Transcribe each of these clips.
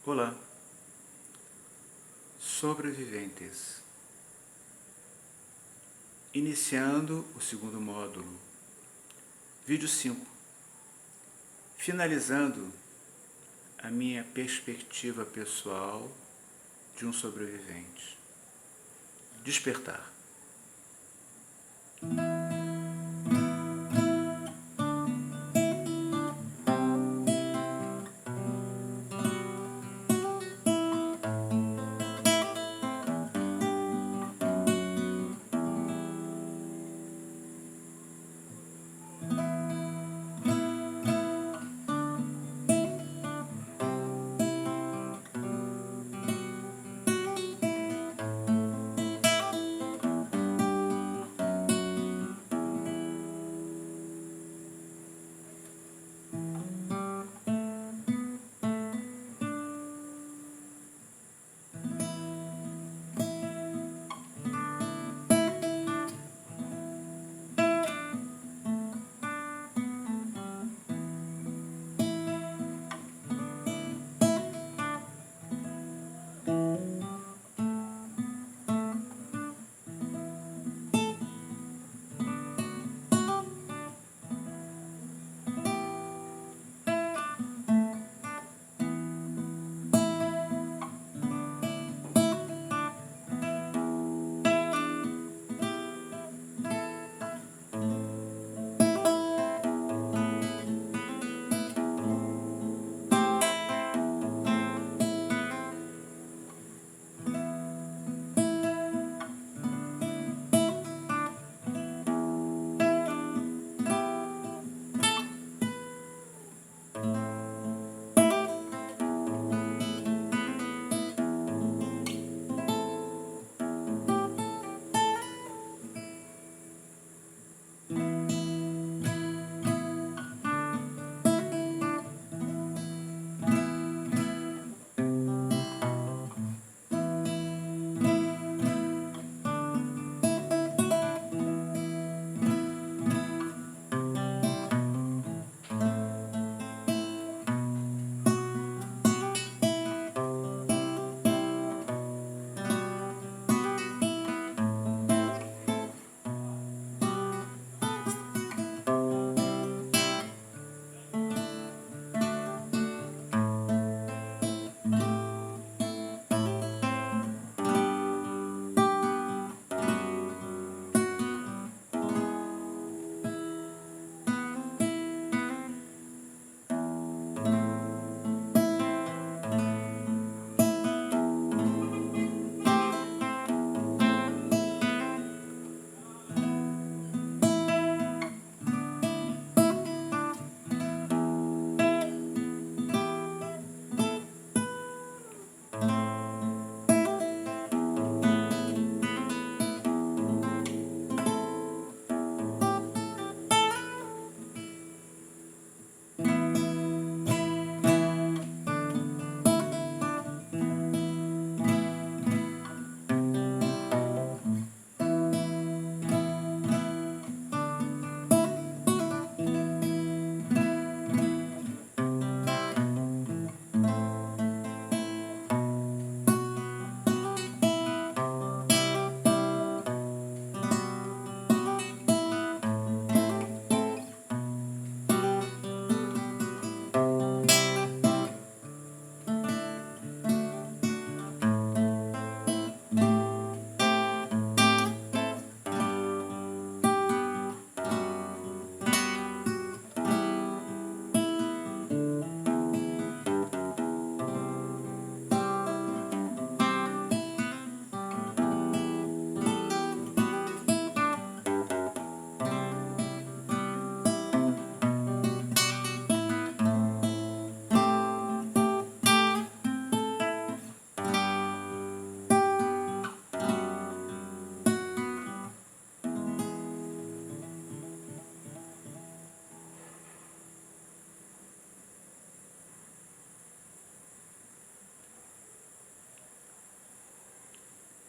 Olá, sobreviventes. Iniciando o segundo módulo, vídeo 5. Finalizando a minha perspectiva pessoal de um sobrevivente. Despertar.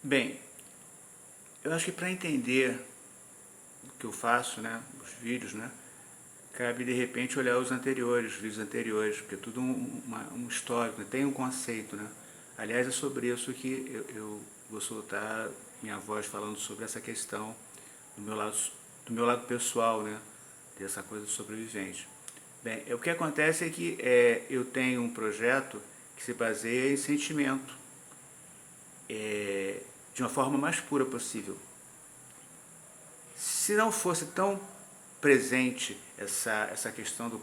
Bem, eu acho que para entender o que eu faço, os vídeos, cabe de repente olhar os anteriores, os vídeos anteriores, porque é tudo um histórico, né? Tem um conceito, né? Aliás, é sobre isso que eu vou soltar minha voz falando sobre essa questão do meu lado pessoal, né? Dessa coisa do sobrevivente. Bem, o que acontece é que eu tenho um projeto que se baseia em sentimento, de uma forma mais pura possível. Se não fosse tão presente essa questão do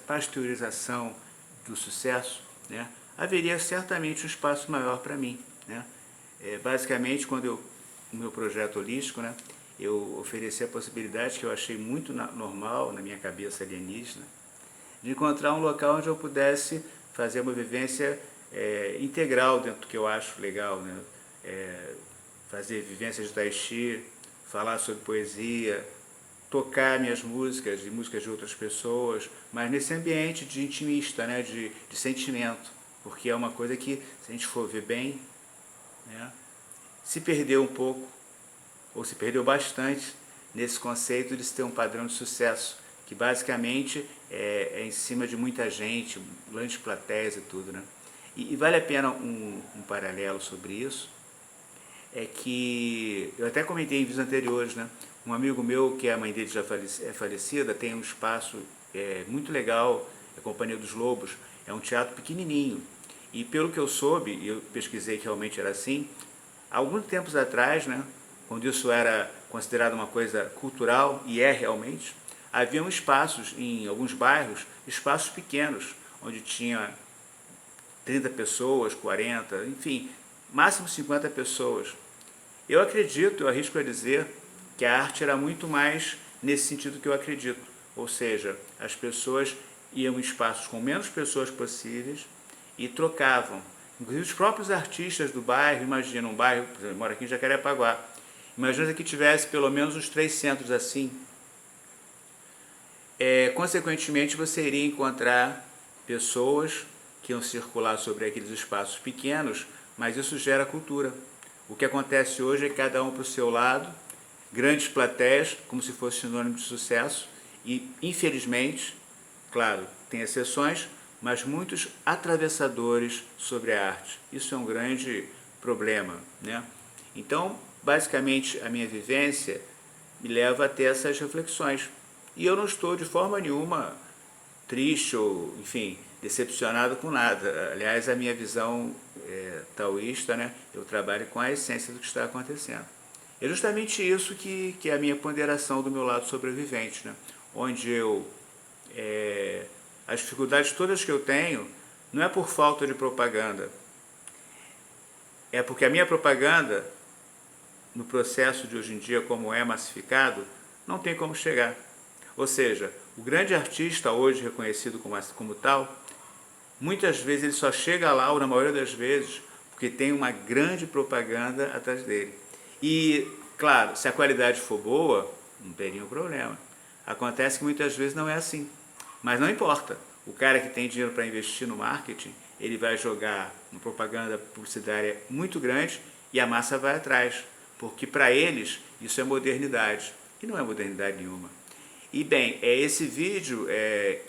pasteurização do sucesso, né, haveria certamente um espaço maior para mim. Né? Basicamente, no meu projeto holístico, né, eu ofereci a possibilidade, que eu achei muito normal na minha cabeça alienígena, de encontrar um local onde eu pudesse fazer uma vivência integral dentro do que eu acho legal, né? Fazer vivências de tai chi, falar sobre poesia, tocar minhas músicas e músicas de outras pessoas, mas nesse ambiente de intimista, né? de sentimento, porque é uma coisa que, se a gente for ver bem, né? Se perdeu um pouco, ou se perdeu bastante, nesse conceito de se ter um padrão de sucesso, que basicamente é em cima de muita gente, grandes plateias e tudo, né? E vale a pena um paralelo sobre isso, é que eu até comentei em vídeos anteriores, né? Um amigo meu, que a mãe dele já é falecida, tem um espaço muito legal, a Companhia dos Lobos, é um teatro pequenininho. E pelo que eu soube, e eu pesquisei que realmente era assim, há alguns tempos atrás, né, quando isso era considerado uma coisa cultural, e é realmente, haviam espaços em alguns bairros, espaços pequenos, onde tinha 30 pessoas, 40, enfim, máximo 50 pessoas. Eu acredito, eu arrisco a dizer, que a arte era muito mais nesse sentido que eu acredito. Ou seja, as pessoas iam em espaços com menos pessoas possíveis e trocavam. Inclusive os próprios artistas do bairro, imagina um bairro, por exemplo, eu moro aqui em Jacarepaguá, imagina que tivesse pelo menos uns 3 centros assim. Consequentemente, você iria encontrar pessoas que iam circular sobre aqueles espaços pequenos, mas isso gera cultura. O que acontece hoje é cada um para o seu lado, grandes plateias, como se fosse sinônimo de sucesso, e infelizmente, claro, tem exceções, mas muitos atravessadores sobre a arte. Isso é um grande problema, né? Então, basicamente, a minha vivência me leva a ter essas reflexões. E eu não estou de forma nenhuma triste ou, enfim, decepcionado com nada. Aliás, a minha visão taoísta, né, eu trabalho com a essência do que está acontecendo. É justamente isso que é a minha ponderação do meu lado sobrevivente, né, onde as dificuldades todas que eu tenho não é por falta de propaganda, é porque a minha propaganda, no processo de hoje em dia, como é massificado, não tem como chegar. Ou seja, o grande artista hoje reconhecido como tal, muitas vezes ele só chega lá, ou na maioria das vezes, porque tem uma grande propaganda atrás dele. E, claro, se a qualidade for boa, não tem nenhum problema. Acontece que muitas vezes não é assim. Mas não importa. O cara que tem dinheiro para investir no marketing, ele vai jogar uma propaganda publicitária muito grande e a massa vai atrás. Porque para eles isso é modernidade. E não é modernidade nenhuma. E bem, esse vídeo,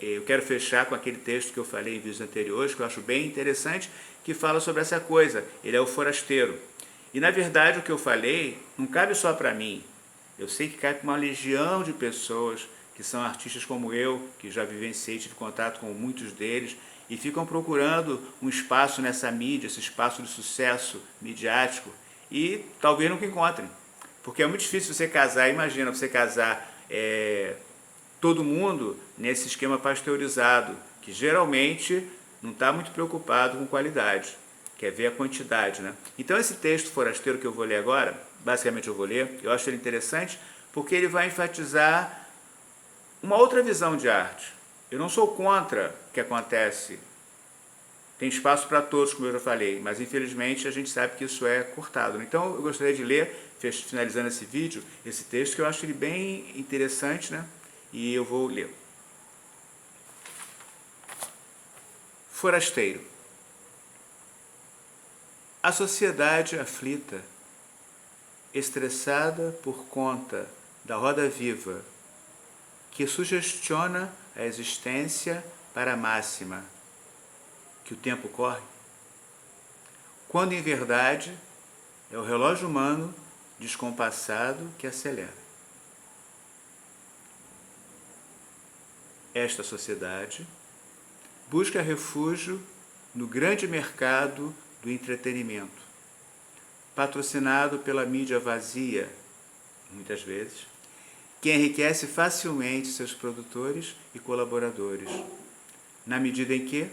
eu quero fechar com aquele texto que eu falei em vídeos anteriores, que eu acho bem interessante, que fala sobre essa coisa. Ele é o forasteiro. E na verdade o que eu falei não cabe só para mim. Eu sei que cabe para uma legião de pessoas que são artistas como eu, que já vivenciei, tive contato com muitos deles, e ficam procurando um espaço nessa mídia, esse espaço de sucesso midiático, e talvez nunca encontrem. Porque é muito difícil você casar, imagina você casar todo mundo nesse esquema pasteurizado, que geralmente não está muito preocupado com qualidade, quer ver a quantidade, né? Então esse texto forasteiro que eu vou ler agora, basicamente eu vou ler, eu acho ele interessante porque ele vai enfatizar uma outra visão de arte. Eu não sou contra o que acontece, tem espaço para todos, como eu já falei, mas infelizmente a gente sabe que isso é cortado. Então eu gostaria de ler, finalizando esse vídeo, esse texto que eu acho ele bem interessante, né? E eu vou ler. Forasteiro. A sociedade aflita, estressada por conta da roda viva que sugestiona a existência para a máxima, que o tempo corre, quando em verdade é o relógio humano descompassado que acelera. Esta sociedade busca refúgio no grande mercado do entretenimento, patrocinado pela mídia vazia, muitas vezes, que enriquece facilmente seus produtores e colaboradores, na medida em que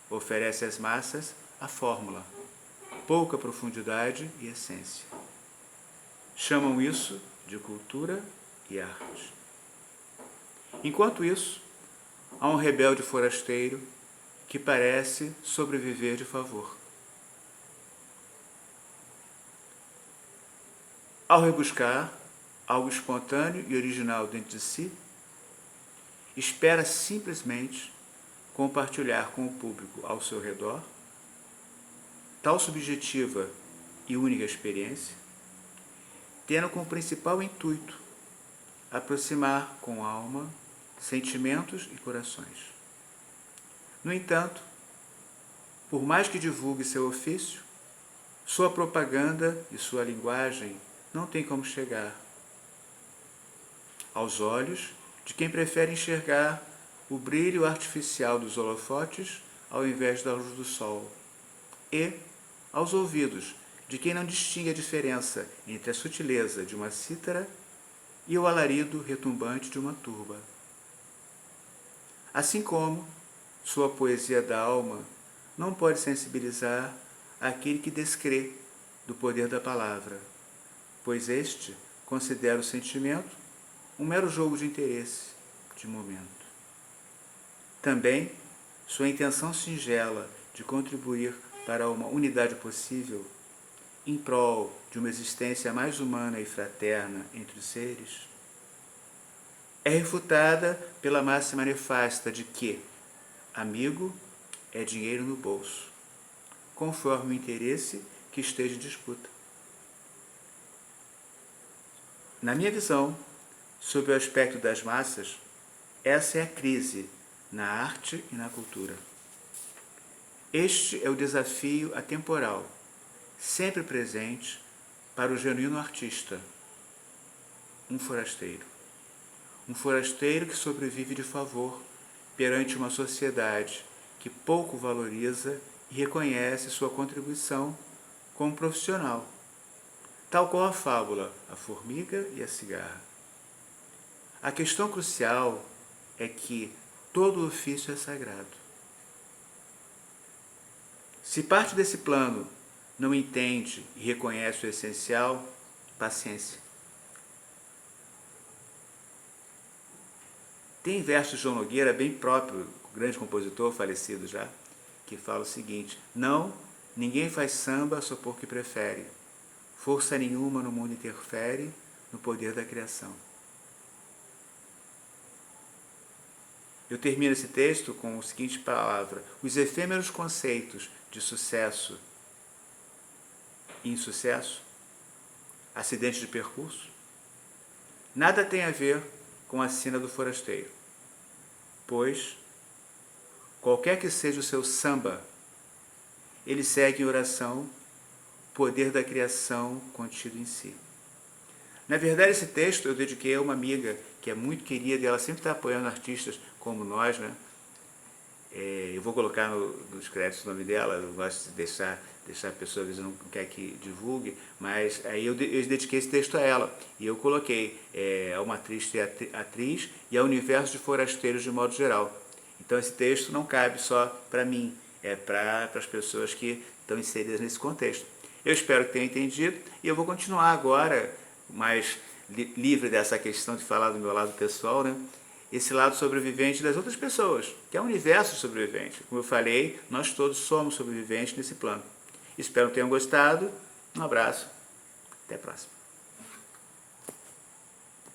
oferece às massas a fórmula, pouca profundidade e essência. Chamam isso de cultura e arte. Enquanto isso, há um rebelde forasteiro que parece sobreviver de favor. Ao rebuscar algo espontâneo e original dentro de si, espera simplesmente compartilhar com o público ao seu redor tal subjetiva e única experiência, tendo como principal intuito aproximar com alma sentimentos e corações. No entanto, por mais que divulgue seu ofício, sua propaganda e sua linguagem não têm como chegar aos olhos de quem prefere enxergar o brilho artificial dos holofotes ao invés da luz do sol, e aos ouvidos de quem não distingue a diferença entre a sutileza de uma cítara e o alarido retumbante de uma turba. Assim como sua poesia da alma não pode sensibilizar aquele que descrê do poder da palavra, pois este considera o sentimento um mero jogo de interesse, de momento. Também sua intenção singela de contribuir para uma unidade possível, em prol de uma existência mais humana e fraterna entre os seres, é refutada pela máxima nefasta de que amigo é dinheiro no bolso, conforme o interesse que esteja em disputa. Na minha visão, sob o aspecto das massas, essa é a crise na arte e na cultura. Este é o desafio atemporal, sempre presente para o genuíno artista, um forasteiro. Um forasteiro que sobrevive de favor perante uma sociedade que pouco valoriza e reconhece sua contribuição como profissional, tal qual a fábula A Formiga e a Cigarra. A questão crucial é que todo ofício é sagrado. Se parte desse plano não entende e reconhece o essencial, paciência. Tem versos de João Nogueira bem próprio, grande compositor falecido já, que fala o seguinte: não, ninguém faz samba só porque prefere. Força nenhuma no mundo interfere no poder da criação. Eu termino esse texto com a seguinte palavra: os efêmeros conceitos de sucesso e insucesso, acidente de percurso, nada tem a ver com a sina do forasteiro, pois, qualquer que seja o seu samba, ele segue em oração o poder da criação contido em si. Na verdade, esse texto eu dediquei a uma amiga que é muito querida e ela sempre está apoiando artistas como nós, né? Eu vou colocar nos créditos o nome dela, eu gosto de deixar a pessoa, às vezes não quer que divulgue, mas aí eu dediquei esse texto a ela, e eu coloquei a uma atriz e ao universo de forasteiros de modo geral. Então esse texto não cabe só para mim, é para as pessoas que estão inseridas nesse contexto. Eu espero que tenham entendido, e eu vou continuar agora, mais livre dessa questão de falar do meu lado pessoal, né? Esse lado sobrevivente das outras pessoas, que é o universo sobrevivente. Como eu falei, nós todos somos sobreviventes nesse plano. Espero que tenham gostado. Um abraço. Até a próxima.